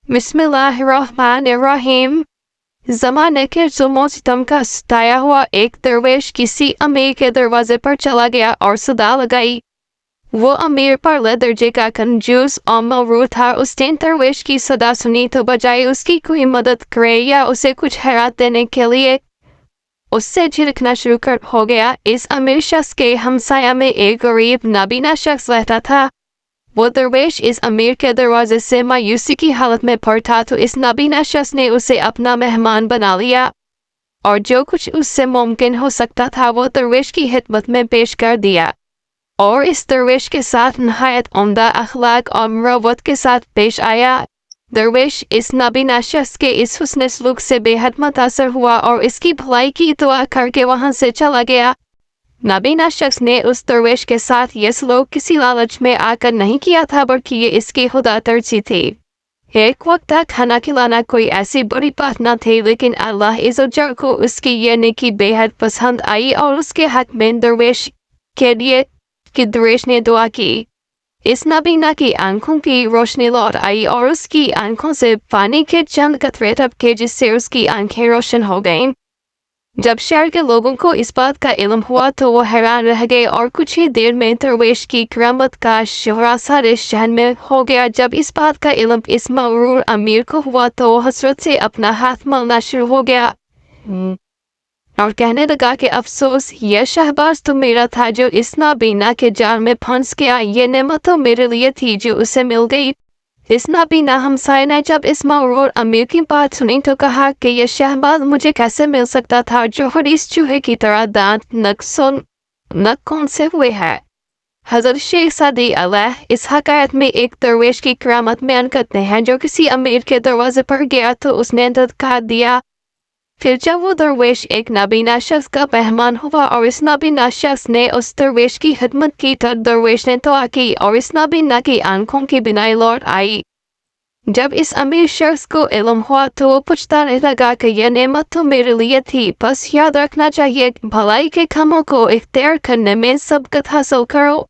बिस्मिल्लाहिर्रहमानिर्रहीम। ज़माने के जुल्म सितम का सताया हुआ एक दरवेश किसी अमीर के दरवाजे पर चला गया और सदा लगाई। वो अमीर परले दर्जे का कंजूस और मगरूर था। उसने दरवेश की सदा सुनी तो बजाय उसकी कोई मदद करे या उसे कुछ हैरात देने के लिए उससे झिड़कना शुरू कर हो गया। इस अमीर शख्स के हमसाया में एक गरीब नाबीना शख्स रहता था। वो दरवेश इस अमीर के दरवाजे से मायूसी की हालत में पड़ा तो इस नाबीना शख्स ने उसे अपना मेहमान बना लिया और जो कुछ उससे मुमकिन हो सकता था वो दरवेश की खिदमत में पेश कर दिया और इस दरवेश के साथ नहायत उम्दा अखलाक और मरवत के साथ पेश आया। दरवेश इस नाबीना शख्स के इस हुस्न सलूक से बेहद मुतासर हुआ और इसकी भलाई की दुआ करके वहां से चला गया। नाबीना शख्स ने उस दरवेश के साथ ये सलूक किसी लालच में आकर नहीं किया था बल्कि ये इसकी खुदा तरसी थी। एक वक्त तक खाना खिलाना कोई ऐसी बड़ी बात न थी, लेकिन अल्लाह इज़्ज़तजल को उसकी ये नेकी बेहद पसंद आई और उसके हक में दरवेश के लिए कि दरवेश ने दुआ की। इस नाबीना की आंखों की रोशनी लौट आई और उसकी आंखों से पानी के चंद कतरे टपके जिससे उसकी आंखें रोशन हो गईं। जब शहर के लोगों को इस बात का इल्म हुआ तो वो हैरान रह गए और कुछ ही देर में दरवेश की करामत का शोहरा सारे शहर में हो गया। जब इस बात का इल्म इस मगरूर अमीर को हुआ तो वो हसरत से अपना हाथ मलना शुरू हो गया और कहने लगा कि अफसोस, ये शहबाज तो मेरा था जो इस नाबीना के जाल में फंस गया। ये नेमत तो मेरे लिए थी जो उसे मिल गई। इस नाबीना हमसाये ने जब इस मगरूर अमीर की बात सुनी तो कहा कि यह शहबाज मुझे कैसे मिल सकता था जो हरीस चूहे की तरह दांत नक कौन से हुए है। हजरत शेख सादी अलैह इस हकायत में एक दरवेश की करामत बयान करते हैं जो किसी अमीर के दरवाजे पर गया तो उसने धक्का दिया। फिर जब वो दरवेश एक नाबीना शख्स का मेहमान हुआ और इस नाबीना शख्स ने उस दरवेश की खिदमत की तो दरवेश ने दुआ की और इस नाबीना की आंखों की बिनाई लौट आई। जब इस अमीर शख्स को इल्म हुआ तो वो पूछताने लगा कि यह नेमत तो मेरे लिए थी, बस याद रखना चाहिए भलाई के कामों को इख्तियार करने में सबकत हासिल करो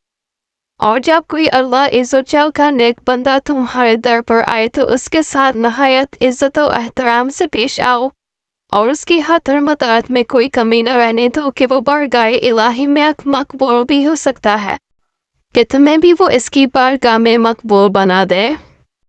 और जब कोई अल्लाह इज़्ज़तजल का नेक बंदा तुम्हारे दर पर आए तो उसके साथ नहायत इज्जत और एहतराम से पेश आओ और उसकी हर मतात में कोई कमी न रहने दो कि वो बारगाह इलाही में मकबूल भी हो सकता है कि तुम्हें भी वो इसकी बारगाह में मकबूल बना दे।